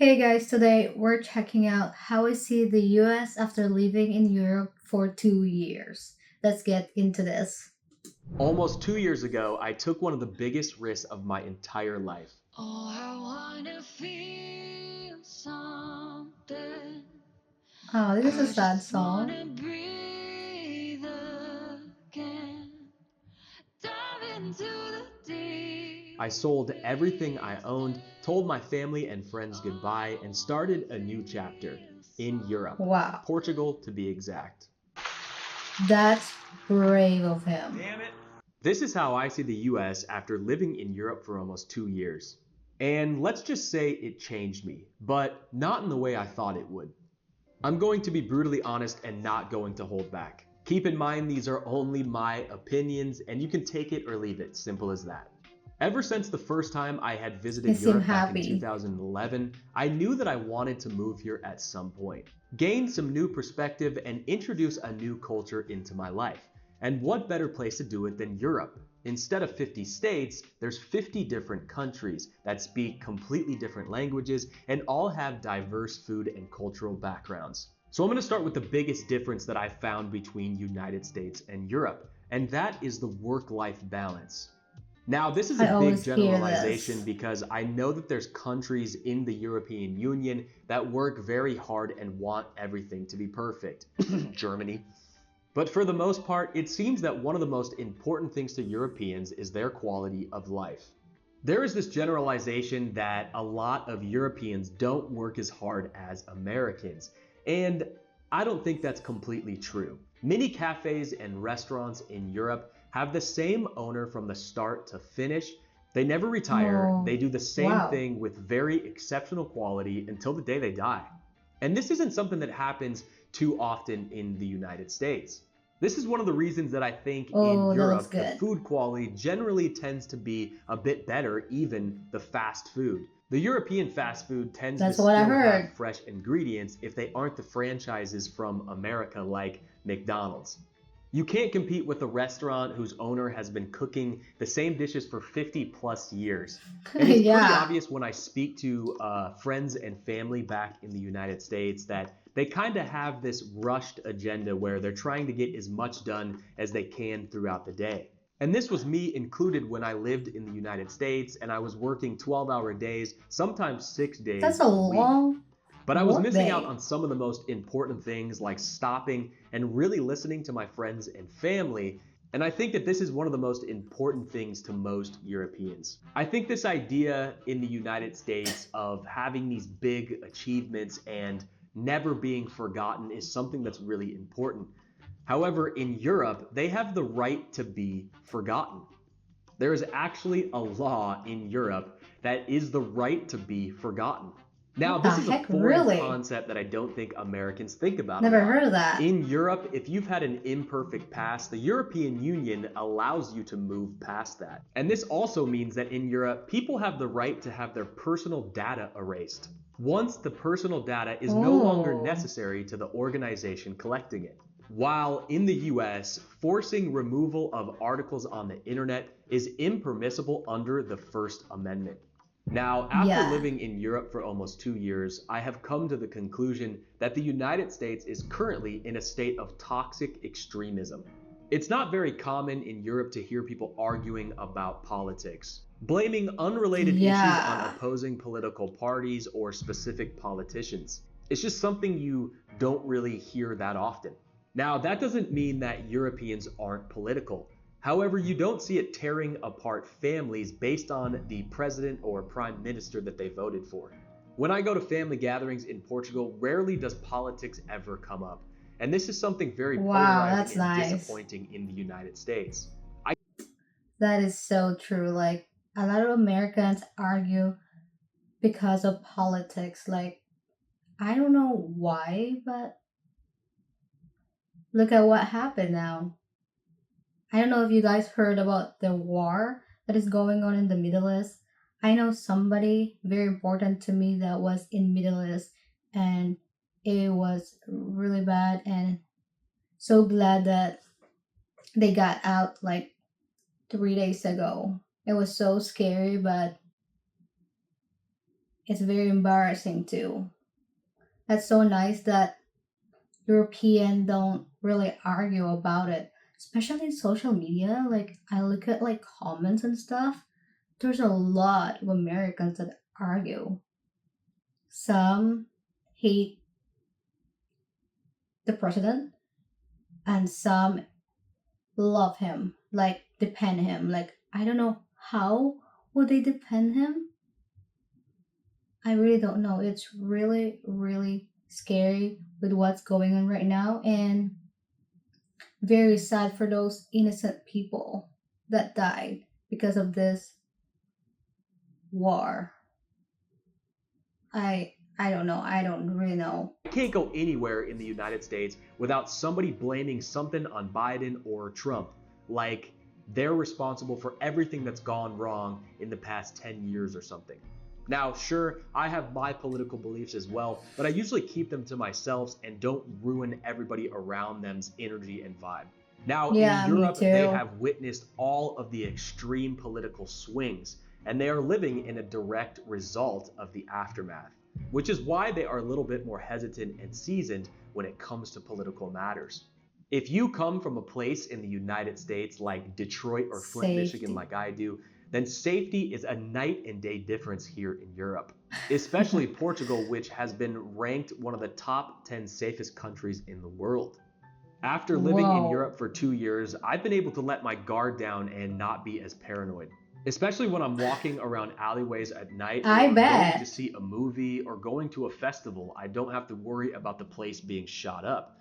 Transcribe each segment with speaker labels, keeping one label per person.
Speaker 1: Hey guys, today we're checking out how I see the US after living in Europe for 2 years. Let's get into this.
Speaker 2: Almost 2 years ago, I took one of the biggest risks of my entire life.
Speaker 3: Oh, I wanna feel something.
Speaker 1: Oh, this is a
Speaker 3: I
Speaker 1: sad
Speaker 3: just
Speaker 1: song.
Speaker 3: wanna breathe again. Dive into the
Speaker 2: I
Speaker 3: deep.
Speaker 2: sold everything I owned, told my family and friends goodbye, and started a new chapter in Europe,
Speaker 1: Wow,
Speaker 2: Portugal to be exact.
Speaker 1: that's brave of him.
Speaker 2: Damn it. This is how I see the US after living in Europe for almost 2 years. And let's just say it changed me, but not in the way I thought it would. I'm going to be brutally honest and not going to hold back. Keep in mind, these are only my opinions, and you can take it or leave it, simple as that. Ever since the first time I had
Speaker 1: He
Speaker 2: visited
Speaker 1: seemed
Speaker 2: Europe back in
Speaker 1: happy.
Speaker 2: 2011, I knew that I wanted to move here at some point, gain some new perspective, and introduce a new culture into my life. And what better place to do it than Europe? Instead of 50 states, there's 50 different countries that speak completely different languages and all have diverse food and cultural backgrounds. So I'm going to start with the biggest difference that I found between United States and Europe, and that is the work-life balance. Now, this is a
Speaker 1: I
Speaker 2: big
Speaker 1: always hear
Speaker 2: generalization
Speaker 1: this.
Speaker 2: because I know that there's countries in the European Union that work very hard and want everything to be perfect. Germany. But for the most part, it seems that one of the most important things to Europeans is their quality of life. There is this generalization that a lot of Europeans don't work as hard as Americans, and I don't think that's completely true. Many cafes and restaurants in Europe have the same owner from the start to finish. They never retire,
Speaker 1: Oh,
Speaker 2: they do the same
Speaker 1: wow.
Speaker 2: thing with very exceptional quality until the day they die. And this isn't something that happens too often in the United States. This is one of the reasons that I think in
Speaker 1: Oh, that looks
Speaker 2: Europe the
Speaker 1: good.
Speaker 2: food quality generally tends to be a bit better, even the fast food. The European fast food tends to
Speaker 1: That's what I
Speaker 2: still have
Speaker 1: heard.
Speaker 2: fresh ingredients if they aren't the franchises from America like McDonald's. You can't compete with a restaurant whose owner has been cooking the same dishes for 50 plus years. And it's pretty
Speaker 1: Yeah,
Speaker 2: obvious when I speak to friends and family back in the United States that they kind of have this rushed agenda where they're trying to get as much done as they can throughout the day. And this was me included when I lived in the United States and I was working 12-hour days, sometimes six
Speaker 1: that's
Speaker 2: days
Speaker 1: a
Speaker 2: a week.
Speaker 1: long
Speaker 2: But I was
Speaker 1: work
Speaker 2: missing out
Speaker 1: day.
Speaker 2: on some of the most important things like stopping and really listening to my friends and family. And I think that this is one of the most important things to most Europeans. I think this idea in the United States of having these big achievements and never being forgotten is something that's really important. However, in Europe, they have the right to be forgotten. There is actually a law in Europe that is the right to be forgotten. Now,
Speaker 1: What the
Speaker 2: this is a
Speaker 1: heck,
Speaker 2: foreign
Speaker 1: really?
Speaker 2: concept that I don't think Americans think about a
Speaker 1: Never
Speaker 2: lot.
Speaker 1: heard of that.
Speaker 2: In Europe, if you've had an imperfect past, the European Union allows you to move past that. And this also means that in Europe, people have the right to have their personal data erased once the personal data is no longer
Speaker 1: Oh,
Speaker 2: necessary to the organization collecting it. While in the US, forcing removal of articles on the internet is impermissible under the First Amendment. Now, after
Speaker 1: yeah.
Speaker 2: living in Europe for almost 2 years, I have come to the conclusion that the United States is currently in a state of toxic extremism. It's not very common in Europe to hear people arguing about politics, blaming unrelated issues on
Speaker 1: Yeah.
Speaker 2: opposing political parties or specific politicians. It's just something you don't really hear that often. Now, that doesn't mean that Europeans aren't political. However, you don't see it tearing apart families based on the president or prime minister that they voted for. When I go to family gatherings in Portugal, rarely does politics ever come up. And this is something very
Speaker 1: Wow,
Speaker 2: polarizing
Speaker 1: that's
Speaker 2: and
Speaker 1: nice.
Speaker 2: disappointing in the United States. I
Speaker 1: That is so true. Like, a lot of Americans argue because of politics. Like, I don't know why, but look at what happened now. I don't know if you guys heard about the war that is going on in the Middle East. I know somebody very important to me that was in Middle East, and it was really bad, and so glad that they got out like 3 days ago. It was so scary, but It's very embarrassing too. That's so nice that European don't really argue about it, especially in social media. Like I look at like comments and stuff. There's a lot of Americans that argue. Some hate the president, and some love him, like depend him. Like I don't know how would they depend him. I really don't know. It's really, really scary with what's going on right now, and very sad for those innocent people that died because of this war. I don't know. I don't really know.
Speaker 2: I can't go anywhere in the United States without somebody blaming something on Biden or Trump, like they're responsible for everything that's gone wrong in the past 10 years or something. Now, sure, I have my political beliefs as well, but I usually keep them to myself and don't ruin everybody around them's energy and vibe. Now, in
Speaker 1: Yeah, me
Speaker 2: Europe, they
Speaker 1: too.
Speaker 2: have witnessed all of the extreme political swings, and they are living in a direct result of the aftermath, which is why they are a little bit more hesitant and seasoned when it comes to political matters. If you come from a place in the United States like Detroit or Flint, Michigan,
Speaker 1: Safety.
Speaker 2: like I do, then safety is a night and day difference here in Europe, especially Portugal, which has been ranked one of the top 10 safest countries in the world. After living in
Speaker 1: Whoa.
Speaker 2: Europe for 2 years, I've been able to let my guard down and not be as paranoid. Especially when I'm walking around alleyways at night
Speaker 1: I
Speaker 2: or going to
Speaker 1: bet.
Speaker 2: see a movie or going to a festival, I don't have to worry about the place being shot up.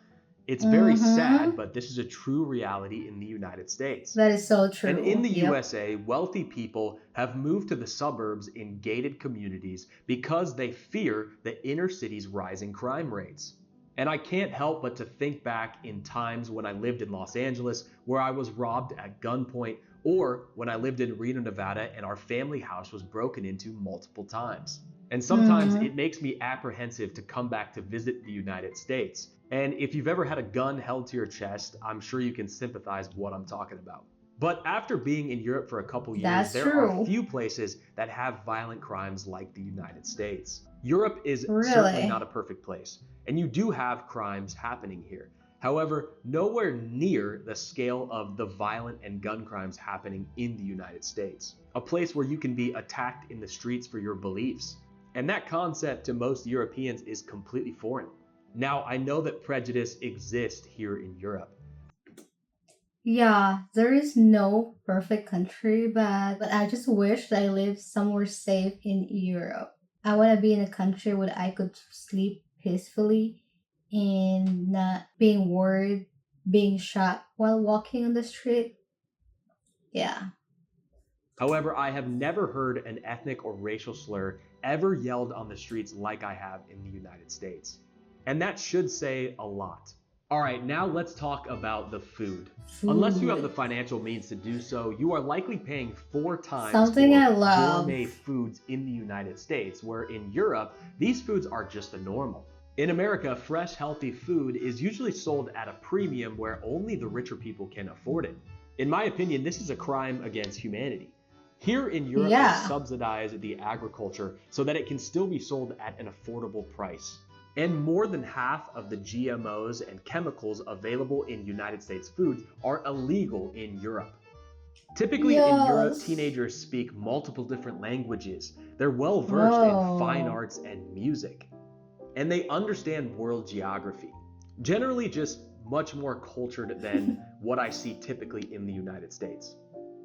Speaker 2: It's very sad,
Speaker 1: Mm-hmm.
Speaker 2: but this is a true reality in the United States.
Speaker 1: That is so
Speaker 2: And in
Speaker 1: true.
Speaker 2: the
Speaker 1: Yep.
Speaker 2: USA, wealthy people have moved to the suburbs in gated communities because they fear the inner city's rising crime rates. And I can't help but to think back in times when I lived in Los Angeles where I was robbed at gunpoint, or when I lived in Reno, Nevada and our family house was broken into multiple times. And sometimes
Speaker 1: Mm-hmm.
Speaker 2: it makes me apprehensive to come back to visit the United States. And if you've ever had a gun held to your chest, I'm sure you can sympathize with what I'm talking about. But after being in Europe for a couple years,
Speaker 1: That's
Speaker 2: there are
Speaker 1: true.
Speaker 2: few places that have violent crimes like the United States. Europe is certainly not
Speaker 1: Really.
Speaker 2: a perfect place, and you do have crimes happening here. However, nowhere near the scale of the violent and gun crimes happening in the United States, a place where you can be attacked in the streets for your beliefs. And that concept to most Europeans is completely foreign. Now, I know that prejudice exists here in Europe.
Speaker 1: Yeah, there is no perfect country, but I just wish that I lived somewhere safe in Europe. I want to be in a country where I could sleep peacefully and not being worried, being shot while walking on the street. Yeah.
Speaker 2: However, I have never heard an ethnic or racial slur ever yelled on the streets like I have in the United States. And that should say a lot. All right, now let's talk about the food. Unless you have the
Speaker 1: Food.
Speaker 2: financial means to do so, you are likely paying 4 times
Speaker 1: Something
Speaker 2: for
Speaker 1: I love.
Speaker 2: gourmet foods in the United States, where in Europe, these foods are just the normal. In America, fresh, healthy food is usually sold at a premium where only the richer people can afford it. In my opinion, this is a crime against humanity. Here in Europe, they
Speaker 1: Yeah.
Speaker 2: subsidize the agriculture so that it can still be sold at an affordable price. And more than half of the GMOs and chemicals available in United States foods are illegal in Europe. Typically in Europe,
Speaker 1: Yes.
Speaker 2: teenagers speak multiple different languages. They're well versed in fine
Speaker 1: Oh.
Speaker 2: arts and music, and they understand world geography. Generally, just much more cultured than what I see typically in the United States.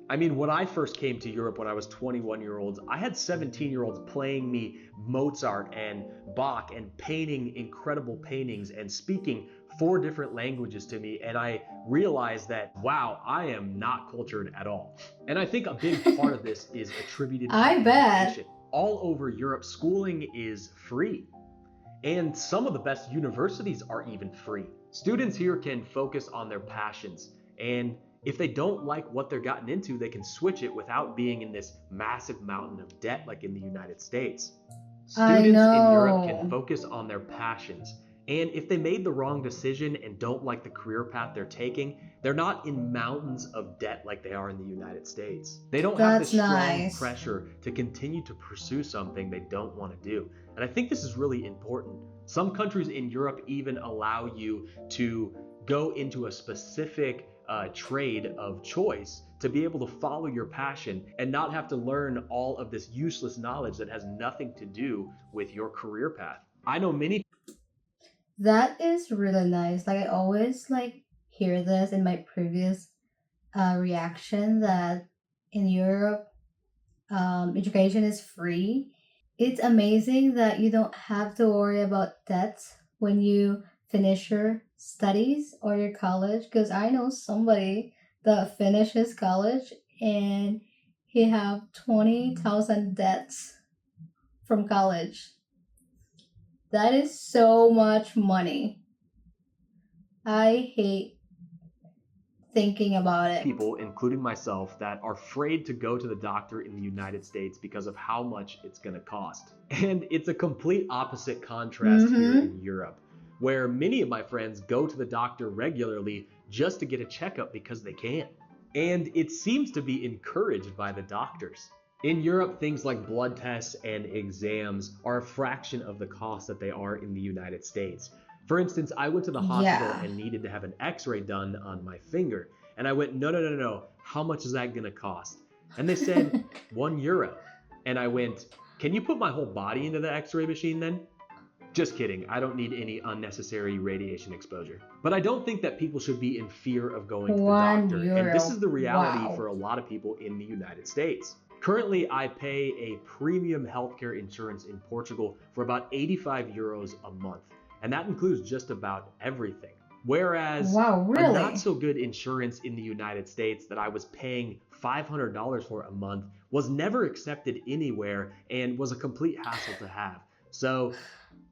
Speaker 2: I mean, when I first came to Europe when I was 21-year-olds, I had 17-year-olds playing me Mozart and Bach and painting incredible paintings and speaking 4 different languages to me. And I realized that, wow, I am not cultured at all. And I think a big part of this is attributed to
Speaker 1: I bet.
Speaker 2: education. All over Europe, schooling is free. And some of the best universities are even free. Students here can focus on their passions, and if they don't like what they're gotten into, they can switch it without being in this massive mountain of debt like in the United States.
Speaker 1: I
Speaker 2: Students in Europe can
Speaker 1: know.
Speaker 2: focus on their passions, And if they made the wrong decision and don't like the career path they're taking, they're not in mountains of debt like they are in the United States. They don't have this
Speaker 1: That's
Speaker 2: strong
Speaker 1: nice.
Speaker 2: pressure to continue to pursue something they don't want to do. And I think this is really important. Some countries in Europe even allow you to go into a specific trade of choice to be able to follow your passion and not have to learn all of this useless knowledge that has nothing to do with your career path. I know many.
Speaker 1: That is really nice. Like I always like hear this in my previous reaction that in Europe, education is free. It's amazing that you don't have to worry about debts when you finish your studies or your college. Because I know somebody that finishes college and he have 20,000 debts from college. That is so much money. I hate thinking about it.
Speaker 2: People, including myself, that are afraid to go to the doctor in the United States because of how much it's going to cost. And it's a complete opposite contrast here
Speaker 1: Mm-hmm.
Speaker 2: in Europe, where many of my friends go to the doctor regularly just to get a checkup because they can. And it seems to be encouraged by the doctors. In Europe, things like blood tests and exams are a fraction of the cost that they are in the United States. For instance, I went to the hospital
Speaker 1: Yeah.
Speaker 2: and needed to have an x-ray done on my finger. And I went, no, no, no, no. How much is that going to cost? And they said, €1. And I went, can you put my whole body into the x-ray machine then? Just kidding. I don't need any unnecessary radiation exposure. But I don't think that people should be in fear of going to the
Speaker 1: One
Speaker 2: doctor. And this is
Speaker 1: euro.
Speaker 2: the reality
Speaker 1: Wow.
Speaker 2: for a lot of people in the United States. Currently, I pay a premium healthcare insurance in Portugal for about €85 a month. And that includes just about everything. Whereas
Speaker 1: Wow,
Speaker 2: a not
Speaker 1: really?
Speaker 2: so good insurance in the United States that I was paying $500 for a month was never accepted anywhere and was a complete hassle to have. So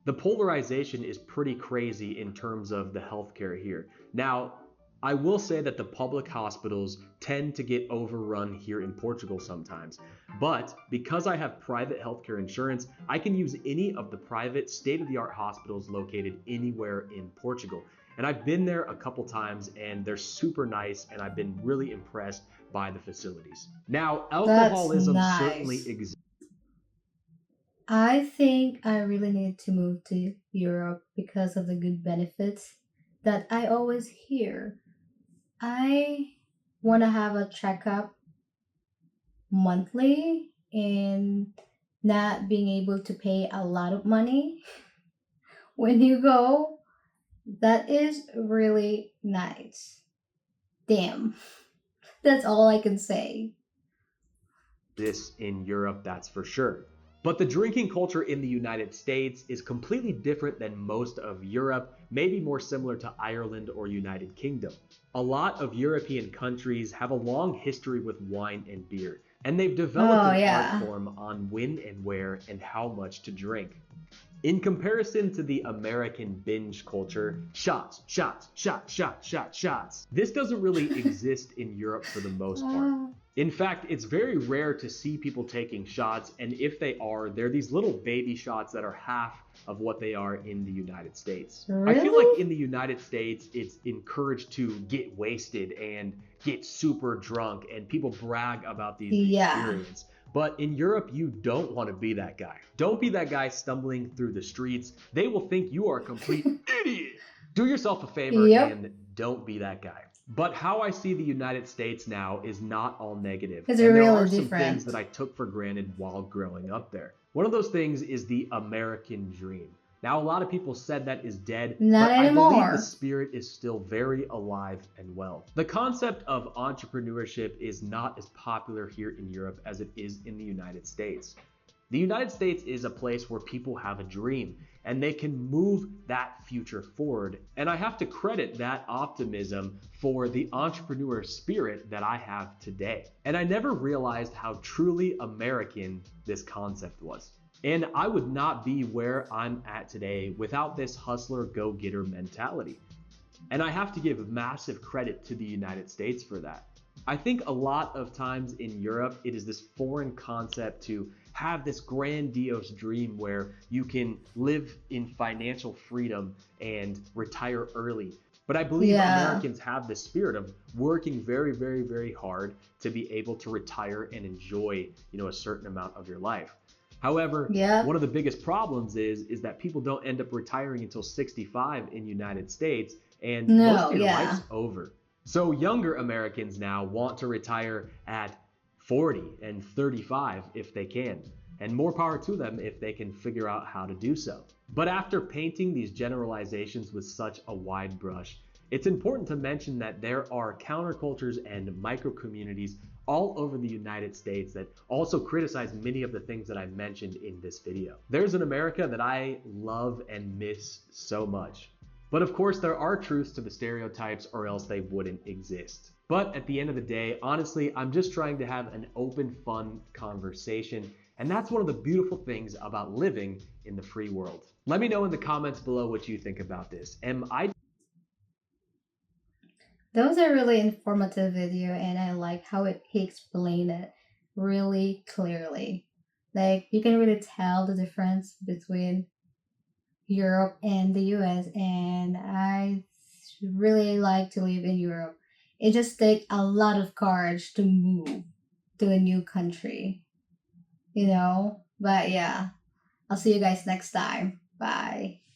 Speaker 2: the polarization is pretty crazy in terms of the healthcare here. Now, I will say that the public hospitals tend to get overrun here in Portugal sometimes. But because I have private healthcare insurance, I can use any of the private state-of-the-art hospitals located anywhere in Portugal. And I've been there a couple times and they're super nice and I've been really impressed by the facilities. Now,
Speaker 1: That's
Speaker 2: alcoholism certainly
Speaker 1: nice.
Speaker 2: exists.
Speaker 1: I think I really need to move to Europe because of the good benefits that I always hear. I want to have a checkup monthly and not being able to pay a lot of money when you go. That is really nice. Damn. That's all I can say.
Speaker 2: This in Europe, that's for sure. But the drinking culture in the United States is completely different than most of Europe, maybe more similar to Ireland or United Kingdom. A lot of European countries have a long history with wine and beer, and they've developed
Speaker 1: Oh,
Speaker 2: an art
Speaker 1: yeah.
Speaker 2: form on when and where and how much to drink. In comparison to the American binge culture, shots, shots, shots, shots, shots, shots, this doesn't really exist in Europe for the most part.
Speaker 1: Uh,
Speaker 2: In fact, it's very rare to see people taking shots, and if they are, they're these little baby shots that are half of what they are in the United States. I feel like
Speaker 1: really?
Speaker 2: in the United States, it's encouraged to get wasted and get super drunk, and people brag about these
Speaker 1: Yeah.
Speaker 2: experiences. But in Europe, you don't want to be that guy. Don't be that guy stumbling through the streets. They will think you are a complete idiot. Do yourself a favor
Speaker 1: Yep.
Speaker 2: and don't be that guy. But how I see the United States now is not all negative,
Speaker 1: It's
Speaker 2: and there
Speaker 1: really
Speaker 2: are some things that
Speaker 1: different.
Speaker 2: I took for granted while growing up there. One of those things is the American dream. Now, a lot of people said that is dead,
Speaker 1: Not
Speaker 2: but I believe the
Speaker 1: anymore.
Speaker 2: spirit is still very alive and well. The concept of entrepreneurship is not as popular here in Europe as it is in the United States. The United States is a place where people have a dream and they can move that future forward. And I have to credit that optimism for the entrepreneur spirit that I have today. And I never realized how truly American this concept was. And I would not be where I'm at today without this hustler go-getter mentality. And I have to give massive credit to the United States for that. I think a lot of times in Europe, it is this foreign concept to have this grandiose dream where you can live in financial freedom and retire early. But I believe
Speaker 1: Yeah.
Speaker 2: Americans have this spirit of working very, very, very hard to be able to retire and enjoy, a certain amount of your life. However, one
Speaker 1: Yep.
Speaker 2: of the biggest problems is that people don't end up retiring until 65 in the United States, and most
Speaker 1: No,
Speaker 2: of your life's
Speaker 1: yeah.
Speaker 2: over. So younger Americans now want to retire at 40 and 35 if they can. And more power to them if they can figure out how to do so. But after painting these generalizations with such a wide brush, it's important to mention that there are countercultures and micro communities all over the United States that also criticize many of the things that I mentioned in this video. There's an America that I love and miss so much. But of course, there are truths to the stereotypes, or else they wouldn't exist. But at the end of the day, honestly, I'm just trying to have an open, fun conversation. And that's one of the beautiful things about living in the free world. Let me know in the comments below what you think about this. Am I
Speaker 1: That was a really informative video, and I like how he explained it really clearly. Like, you can really tell the difference between Europe and the US, and I really like to live in Europe. It just takes a lot of courage to move to a new country, you know? But yeah, I'll see you guys next time. Bye.